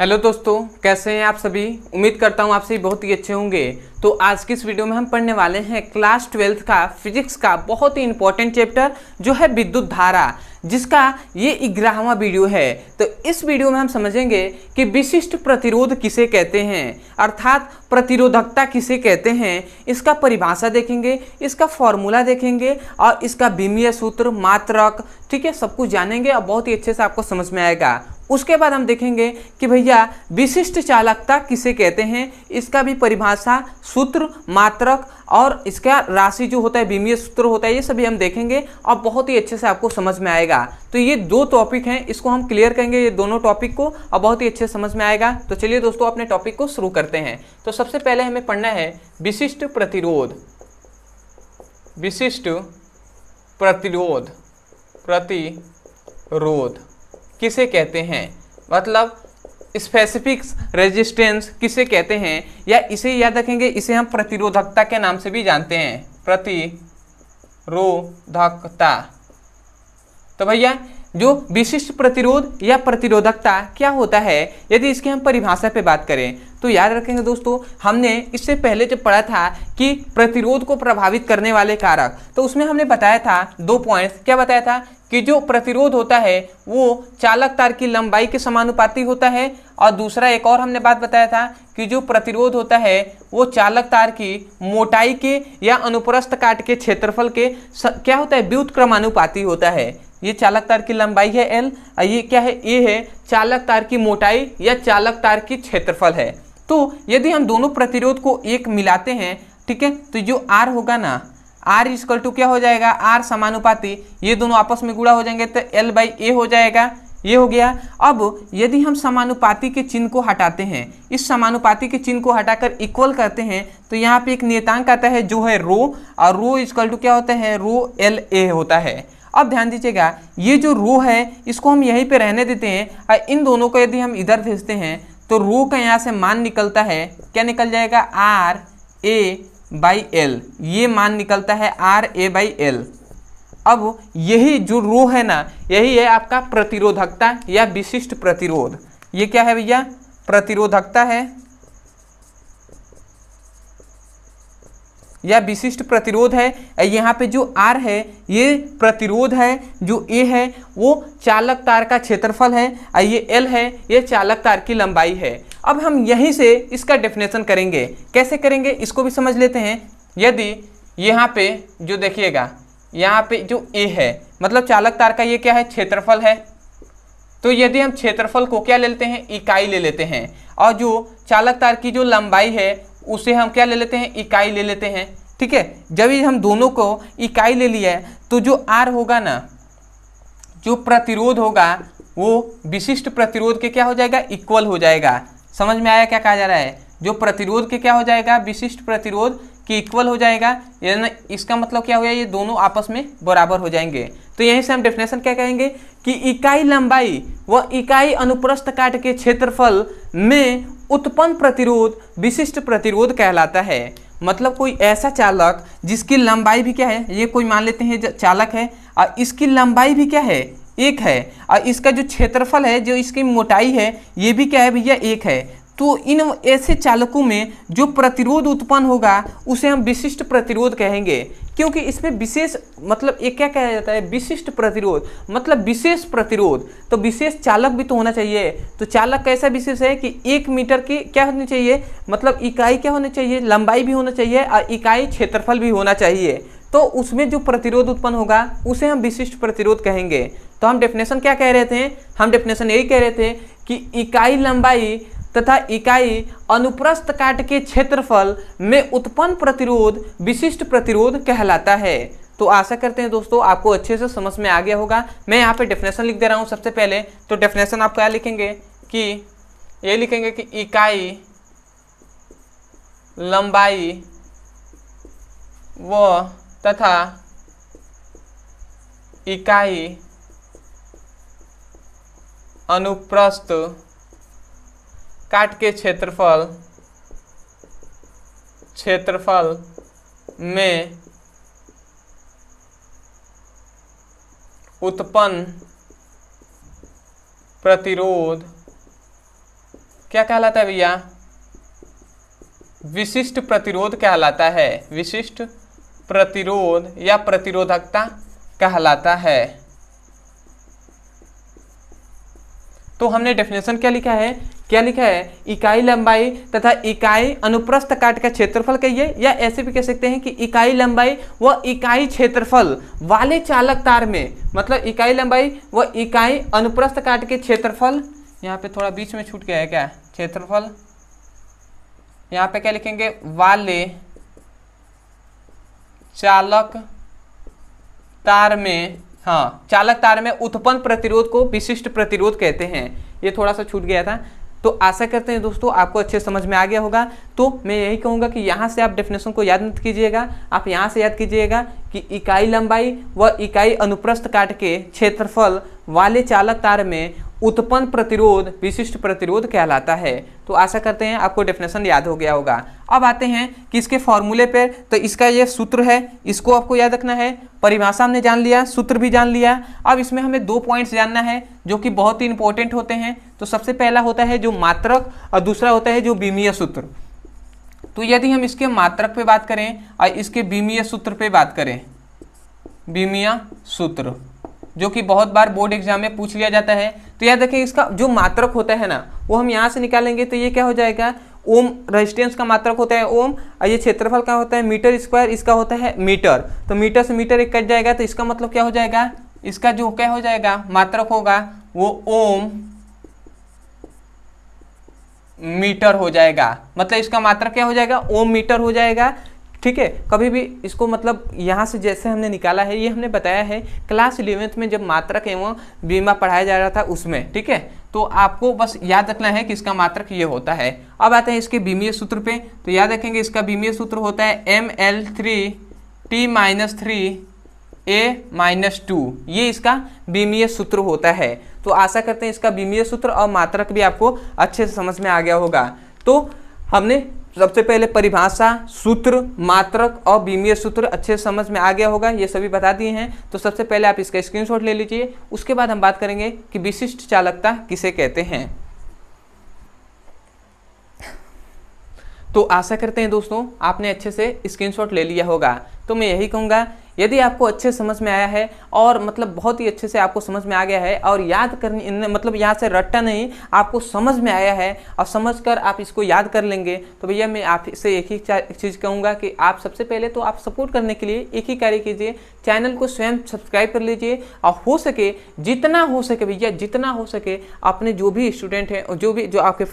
Hello दोस्तों, कैसे हैं आप सभी। उम्मीद करता हूं आप सभी बहुत ही अच्छे होंगे। तो आज की इस वीडियो में हम पढ़ने वाले हैं क्लास 12th का फिजिक्स का बहुत ही इंपॉर्टेंट चैप्टर जो है विद्युत धारा, जिसका ये 11वां वीडियो है। तो इस वीडियो में हम समझेंगे कि विशिष्ट प्रतिरोध किसे कहते हैं, अर्थात प्रतिरोधकता किसे कहते हैं। इसका परिभाषा देखेंगे, इसका फॉर्मूला देखेंगे और इसका बीमीय सूत्र, मात्रक, ठीक है, सब कुछ जानेंगे और बहुत ही अच्छे से आपको समझ में आएगा। उसके बाद हम देखेंगे कि भैया विशिष्ट चालकता किसे कहते हैं, इसका भी परिभाषा, सूत्र, मात्रक और इसका राशि जो होता है, बीमीय सूत्र होता है, ये सभी हम देखेंगे और बहुत ही अच्छे से आपको समझ में आएगा। तो ये दो टॉपिक हैं, इसको हम क्लियर करेंगे, ये दोनों टॉपिक को, और बहुत ही अच्छे से समझ में आएगा। तो चलिए दोस्तों अपने टॉपिक को शुरू करते हैं। तो सबसे पहले हमें पढ़ना है विशिष्ट प्रतिरोध। विशिष्ट प्रतिरोध, प्रतिरोध किसे कहते हैं, मतलब स्पेसिफिक रेजिस्टेंस किसे कहते हैं, या इसे याद रखेंगे, इसे हम प्रतिरोधकता के नाम से भी जानते हैं, प्रतिरोधकता। तो भैया जो विशिष्ट प्रतिरोध या प्रतिरोधकता क्या होता है, यदि इसकी हम परिभाषा पे बात करें तो याद रखेंगे दोस्तों, हमने इससे पहले जब पढ़ा था कि प्रतिरोध को प्रभावित करने वाले कारक, तो उसमें हमने बताया था 2 पॉइंट्स। क्या बताया था कि जो प्रतिरोध होता है वो चालक तार की लंबाई के समानुपाती होता है, और दूसरा एक और हमने बात बताया था कि जो प्रतिरोध होता है वो चालक तार की मोटाई के या अनुप्रस्थ काट के क्षेत्रफल के क्या होता है, व्युत्क्रमानुपाती होता है। ये चालक तार की लंबाई है L, और ये क्या है, A है चालक तार की मोटाई या चालक तार की क्षेत्रफल है। तो यदि हम दोनों प्रतिरोध को एक मिलाते हैं, ठीक है, तो जो R होगा ना, R इक्वल टू क्या हो जाएगा, R समानुपाती, ये दोनों आपस में गुणा हो जाएंगे तो L/A हो जाएगा। ये हो गया। अब यदि हम समानुपाती के चिन्ह को हटाते हैं, इस समानुपाती के चिन्ह को हटाकर इक्वल करते हैं, तो यहाँ पे एक नियतांक आता है जो है रो, और रो इक्वल टू क्या होता है, रो LA होता है। अब ध्यान दीजिएगा, ये जो रो है इसको हम यहीं पे रहने देते हैं, और इन दोनों को यदि हम इधर भेजते हैं तो रो का यहाँ से मान निकलता है, क्या निकल जाएगा, RA/L, ये मान निकलता है RA/L। अब यही जो रो है ना, यही है आपका प्रतिरोधकता या विशिष्ट प्रतिरोध। ये क्या है भैया, प्रतिरोधकता है या विशिष्ट प्रतिरोध है। यहाँ पे जो R है ये प्रतिरोध है, जो A है वो चालक तार का क्षेत्रफल है, और ये L है ये चालक तार की लंबाई है। अब हम यहीं से इसका डेफिनेशन करेंगे। कैसे करेंगे इसको भी समझ लेते हैं। यदि यहाँ पे जो देखिएगा, यहाँ पे जो A है मतलब चालक तार का ये क्या है, क्षेत्रफल है। तो यदि हम क्षेत्रफल को क्या ले लेते हैं, इकाई ले लेते हैं, और जो चालक तार की जो लंबाई है उसे हम क्या ले लेते हैं, इकाई ले लेते हैं। ठीक है, जब ही हम दोनों को इकाई ले लिया है तो जो R होगा ना, जो प्रतिरोध होगा वो विशिष्ट प्रतिरोध के क्या हो जाएगा, इक्वल हो जाएगा। समझ में आया क्या कहा जा रहा है, जो प्रतिरोध के क्या हो जाएगा, विशिष्ट प्रतिरोध के इक्वल हो जाएगा। यानी इसका मतलब क्या हो गया, ये दोनों आपस में बराबर हो जाएंगे। तो यहीं से हम डेफिनेशन क्या कहेंगे कि इकाई लंबाई व इकाई अनुप्रस्थ काट के क्षेत्रफल में उत्पन्न प्रतिरोध विशिष्ट प्रतिरोध कहलाता है। मतलब कोई ऐसा चालक जिसकी लंबाई भी क्या है, ये कोई मान लेते हैं चालक है और इसकी लंबाई भी क्या है, 1 है, और इसका जो क्षेत्रफल है, जो इसकी मोटाई है, ये भी क्या है भैया, 1 है। तो इन ऐसे चालकों में जो प्रतिरोध उत्पन्न होगा उसे हम विशिष्ट प्रतिरोध कहेंगे, क्योंकि इसमें विशेष मतलब एक क्या कहा जाता है, विशिष्ट प्रतिरोध मतलब विशेष प्रतिरोध। तो विशेष चालक भी तो होना चाहिए। तो चालक कैसा विशेष है कि 1 मीटर की क्या होनी चाहिए, मतलब इकाई क्या होनी चाहिए, लंबाई भी होना चाहिए और इकाई क्षेत्रफल भी होना चाहिए। तो उसमें जो प्रतिरोध उत्पन्न होगा उसे हम विशिष्ट प्रतिरोध कहेंगे। तो हम डेफिनेशन क्या कह रहे थे, हम डेफिनेशन यही कह रहे थे कि इकाई लंबाई तथा इकाई अनुप्रस्थ काट के क्षेत्रफल में उत्पन्न प्रतिरोध विशिष्ट प्रतिरोध कहलाता है। तो आशा करते हैं दोस्तों आपको अच्छे से समझ में आ गया होगा। मैं यहाँ पे डेफिनेशन लिख दे रहा हूँ सबसे पहले। तो डेफिनेशन आप क्या लिखेंगे कि ये लिखेंगे कि इकाई लंबाई व तथा इकाई अनुप्रस्थ काट के क्षेत्रफल में उत्पन्न प्रतिरोध क्या कहलाता है भैया, विशिष्ट प्रतिरोध कहलाता है, विशिष्ट प्रतिरोध या प्रतिरोधकता कहलाता है। तो हमने डेफिनेशन क्या लिखा है, क्या लिखा है, इकाई लंबाई तथा इकाई अनुप्रस्थ काट का क्षेत्रफल कहिए, या ऐसे भी कह सकते हैं कि इकाई लंबाई व इकाई क्षेत्रफल वाले चालक तार में, मतलब इकाई लंबाई व इकाई अनुप्रस्थ काट के क्षेत्रफल, यहाँ पे थोड़ा बीच में छूट गया है क्या, क्षेत्रफल, यहाँ पे क्या लिखेंगे, वाले चालक तार में, हाँ चालक तार में उत्पन्न प्रतिरोध को विशिष्ट प्रतिरोध कहते हैं। ये थोड़ा सा छूट गया था। तो आशा करते हैं दोस्तों आपको अच्छे समझ में आ गया होगा। तो मैं यही कहूँगा कि यहाँ से आप डेफिनेशन को याद मत कीजिएगा, आप यहाँ से याद कीजिएगा कि इकाई लंबाई व इकाई अनुप्रस्थ काट के क्षेत्रफल वाले चालक तार में उत्पन्न प्रतिरोध विशिष्ट प्रतिरोध कहलाता है। तो आशा करते हैं आपको डेफिनेशन याद हो गया होगा। अब आते हैं कि इसके फॉर्मूले पर। तो इसका ये सूत्र है, इसको आपको याद रखना है। परिभाषा हमने जान लिया, सूत्र भी जान लिया। अब इसमें हमें 2 पॉइंट्स जानना है जो कि बहुत ही इंपॉर्टेंट होते हैं। तो सबसे पहला होता है जो मात्रक और दूसरा होता है जो विमीय सूत्र। तो यदि हम इसके मात्रक पे बात करें और इसके विमीय सूत्र पे बात करें, विमीय सूत्र जो कि बहुत बार बोर्ड एग्जाम में पूछ लिया जाता है, तो याद रखें इसका जो मात्रक होता है ना वो हम यहाँ से निकालेंगे। तो ये क्या हो जाएगा, ओम रेजिस्टेंस का मात्रक होता है ओम, और ये क्षेत्रफल का होता है मीटर स्क्वायर, इसका होता है मीटर। तो मीटर से मीटर एक कट जाएगा, तो इसका मतलब क्या हो जाएगा, इसका जो क्या हो जाएगा मात्रक होगा वो ओम मीटर हो जाएगा। मतलब इसका मात्रक क्या हो जाएगा, ओम मीटर हो जाएगा। ठीक है, कभी भी इसको मतलब यहाँ से जैसे हमने निकाला है, ये हमने बताया है क्लास 11th में जब मात्रक एवं बीमा पढ़ाया जा रहा था उसमें। ठीक है, तो आपको बस याद रखना है कि इसका मात्रक ये होता है। अब आते हैं इसके विमीय सूत्र पे। तो याद रखेंगे इसका विमीय सूत्र होता है ML3T-3A-2। ये इसका विमीय सूत्र होता है। तो आशा करते हैं इसका विमीय सूत्र और मात्रक भी आपको अच्छे से समझ में आ गया होगा। तो हमने सबसे पहले परिभाषा, सूत्र, मात्रक और विमीय सूत्र अच्छे से समझ में आ गया होगा, ये सभी बता दिए हैं। तो सबसे पहले आप इसका स्क्रीनशॉट ले लीजिए। उसके बाद हम बात करेंगे कि विशिष्ट चालकता किसे कहते हैं। तो आशा करते हैं दोस्तों आपने अच्छे से स्क्रीनशॉट ले लिया होगा। तो मैं यही कहूँगा यदि आपको अच्छे समझ में आया है और मतलब बहुत ही अच्छे से आपको समझ में आ गया है और याद करने मतलब यहाँ से रट्टा नहीं, आपको समझ में आया है और समझकर आप इसको याद कर लेंगे, तो भैया मैं आपसे एक ही चीज़ कहूँगा कि आप सबसे पहले तो आप सपोर्ट करने के लिए एक ही कार्य कीजिए, चैनल को स्वयं सब्सक्राइब कर लीजिए और हो सके जितना हो सके भैया जितना हो सके अपने जो भी स्टूडेंट हैं, जो आपके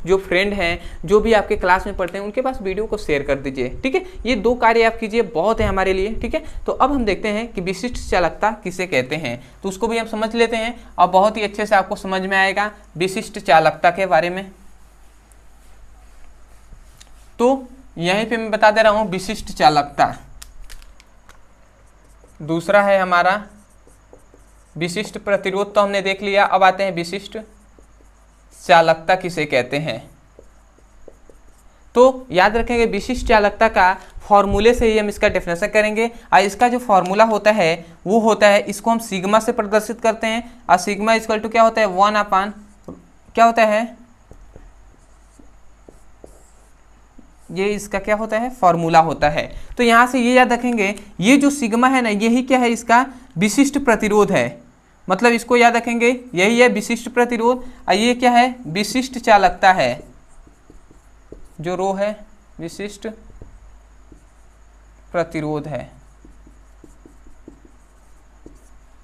जो फ्रेंड हैं, जो भी आपके क्लास में पढ़ते हैं उनके पास वीडियो को शेयर कर दीजिए। ठीक है, ये 2 कार्य आप कीजिए, बहुत है हमारे लिए। ठीक है, तो अब हम देखते हैं कि विशिष्ट चालकता किसे कहते हैं। तो उसको भी हम समझ लेते हैं और बहुत ही अच्छे से आपको समझ में आएगा विशिष्ट चालकता के बारे में। तो यहीं पे मैं बता दे रहा हूं विशिष्ट चालकता। दूसरा है हमारा विशिष्ट प्रतिरोध, तो हमने देख लिया। अब आते हैं विशिष्ट चालकता किसे कहते हैं। तो याद रखेंगे विशिष्ट चालकता का फॉर्मूले से ही हम इसका डेफिनेशन करेंगे। और इसका जो फॉर्मूला होता है वो होता है, इसको हम सिग्मा से प्रदर्शित करते हैं। और सिग्मा इक्वल टू क्या होता है, 1/, क्या होता है ये, इसका क्या होता है फॉर्मूला होता है। तो यहाँ से ये याद रखेंगे, ये जो सिग्मा है ना यही क्या है, इसका विशिष्ट प्रतिरोध है। मतलब इसको याद रखेंगे, यही है विशिष्ट प्रतिरोध और ये क्या है, विशिष्ट चालकता है। जो रो है विशिष्ट प्रतिरोध है।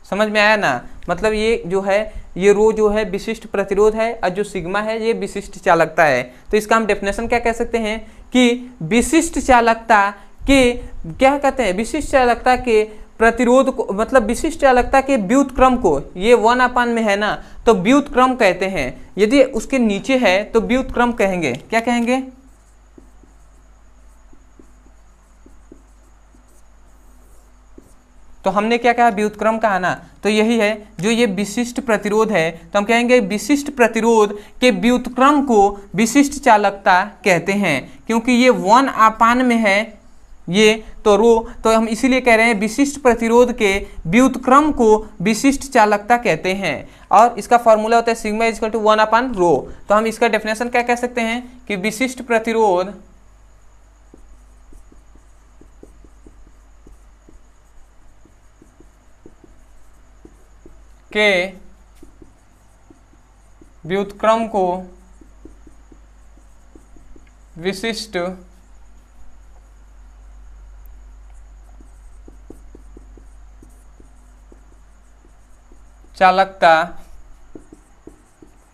समझ में आया ना, मतलब ये जो है ये रो जो है विशिष्ट प्रतिरोध है और जो सिग्मा है ये विशिष्ट चालकता है। तो इसका हम डेफिनेशन क्या कह सकते हैं कि विशिष्ट चालकता के क्या कहते हैं, विशिष्ट चालकता के प्रतिरोध को, मतलब विशिष्ट चालकता के व्युत्क्रम को, ये 1/, में है ना तो व्युत्क्रम कहते हैं। यदि उसके नीचे है तो व्युत्क्रम कहेंगे। क्या कहेंगे, तो हमने क्या कहा, व्युत्क्रम कहा ना, तो यही है जो ये विशिष्ट प्रतिरोध है। तो हम कहेंगे विशिष्ट प्रतिरोध के व्युत्क्रम को विशिष्ट चालकता कहते हैं, क्योंकि ये 1/, में है, ये तो रो, तो हम इसीलिए कह रहे हैं विशिष्ट प्रतिरोध के व्युत्क्रम को विशिष्ट चालकता कहते हैं। और इसका फॉर्मूला होता है सिग्मा इज इक्वल टू 1/रो। तो हम इसका डेफिनेशन क्या कह सकते हैं कि विशिष्ट प्रतिरोध के व्युत्क्रम को विशिष्ट चालकता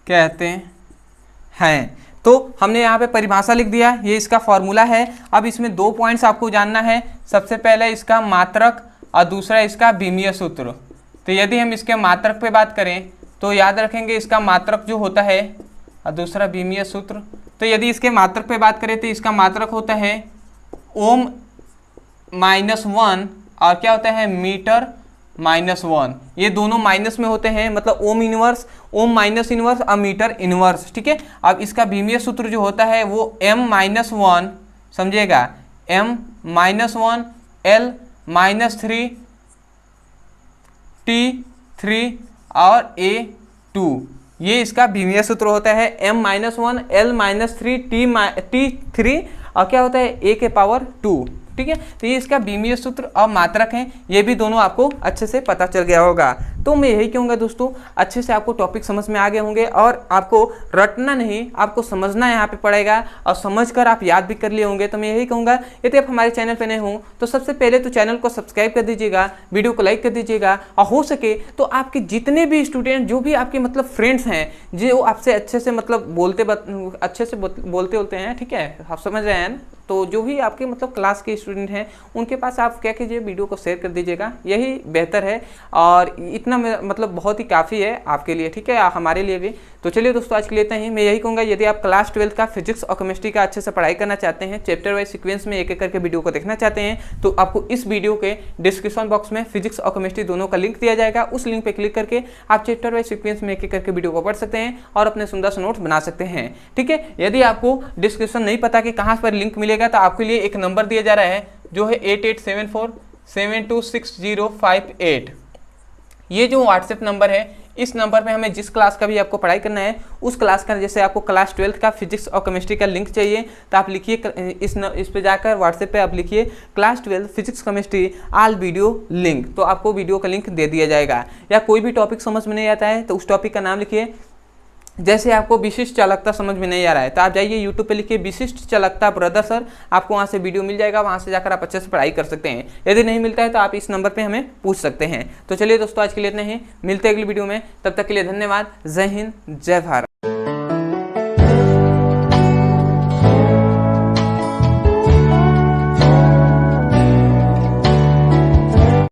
कहते हैं। तो हमने यहाँ पे परिभाषा लिख दिया, ये इसका फॉर्मूला है। अब इसमें 2 पॉइंट्स आपको जानना है। सबसे पहले इसका मात्रक और दूसरा इसका विमीय सूत्र। तो यदि हम इसके मात्रक पे बात करें तो याद रखेंगे इसका मात्रक जो होता है और दूसरा विमीय सूत्र। तो यदि इसके मात्रक पे बात करें तो इसका मात्रक होता है ओम -1 और क्या होता है मीटर -1। ये दोनों माइनस में होते हैं, मतलब ओम इनवर्स, ओम माइनस इनवर्स और मीटर इनवर्स, ठीक है। अब इसका विमीय सूत्र जो होता है वो m-1 समझिएगा, m-1 L -3 T3 और A2, ये इसका विमीय सूत्र होता है। m-1 L -3 T3 और क्या होता है A के पावर 2, ठीक है। तो ये इसका विमीय सूत्र और मात्रक है, ये भी दोनों आपको अच्छे से पता चल गया होगा। तो मैं यही कहूँगा दोस्तों, अच्छे से आपको टॉपिक समझ में आ गए होंगे और आपको रटना नहीं, आपको समझना यहाँ पे पड़ेगा और समझकर आप याद भी कर लिए होंगे। तो मैं यही कहूँगा, यदि आप हमारे चैनल पे नए हों तो सबसे पहले तो चैनल को सब्सक्राइब कर दीजिएगा, वीडियो को लाइक कर दीजिएगा और हो सके तो आपके जितने भी स्टूडेंट, जो भी आपके मतलब फ्रेंड्स हैं, जो आपसे अच्छे से मतलब अच्छे से बोलते हैं, ठीक है, आप समझ रहे हैं, तो जो भी आपके मतलब क्लास के स्टूडेंट हैं उनके पास आप क्या कीजिए, वीडियो को शेयर कर दीजिएगा, यही बेहतर है। और इतना मतलब बहुत ही काफ़ी है आपके लिए, ठीक है, हमारे लिए भी। तो चलिए दोस्तों, आज के लिए इतना ही। मैं यही कहूँगा, यदि आप क्लास 12 का फिजिक्स और केमिस्ट्री का अच्छे से पढ़ाई करना चाहते हैं, चैप्टर वाइज सीक्वेंस में एक एक करके वीडियो को देखना चाहते हैं, तो आपको इस वीडियो के डिस्क्रिप्शन बॉक्स में फिजिक्स और केमिस्ट्री दोनों का लिंक दिया जाएगा। उस लिंक पर क्लिक करके आप चैप्टर वाइज सीक्वेंस में एक एक करके वीडियो को पढ़ सकते हैं और अपने सुंदर से नोट्स बना सकते हैं, ठीक है। यदि आपको डिस्क्रिप्शन नहीं पता कि कहाँ पर लिंक मिलेगा, तो आपके लिए एक नंबर दिया जा रहा है जो है 8874726058। ये जो व्हाट्सएप नंबर है, इस नंबर पे हमें जिस क्लास का भी आपको पढ़ाई करना है, उस क्लास का, जैसे आपको क्लास 12 का फिजिक्स और केमिस्ट्री का लिंक चाहिए, तो आप लिखिए इस पे जाकर व्हाट्सएप पे आप लिखिए class 12 physics chemistry all video link, तो आपको वीडियो का लिंक दे दिया जाएगा। या कोई भी टॉपिक समझ में नहीं आता है तो उस टॉपिक का नाम लिखिए। जैसे आपको विशिष्ट चालकता समझ में नहीं आ रहा है तो आप जाइए यूट्यूब पे लिखिए विशिष्ट चालकता ब्रदर सर, आपको वहाँ से वीडियो मिल जाएगा, वहाँ से जाकर आप अच्छे से पढ़ाई कर सकते हैं। यदि नहीं मिलता है तो आप इस नंबर पे हमें पूछ सकते हैं। तो चलिए दोस्तों, आज के लिए इतना ही, मिलते हैं अगली वीडियो में, तब तक के लिए धन्यवाद। जय हिंद, जय भारत।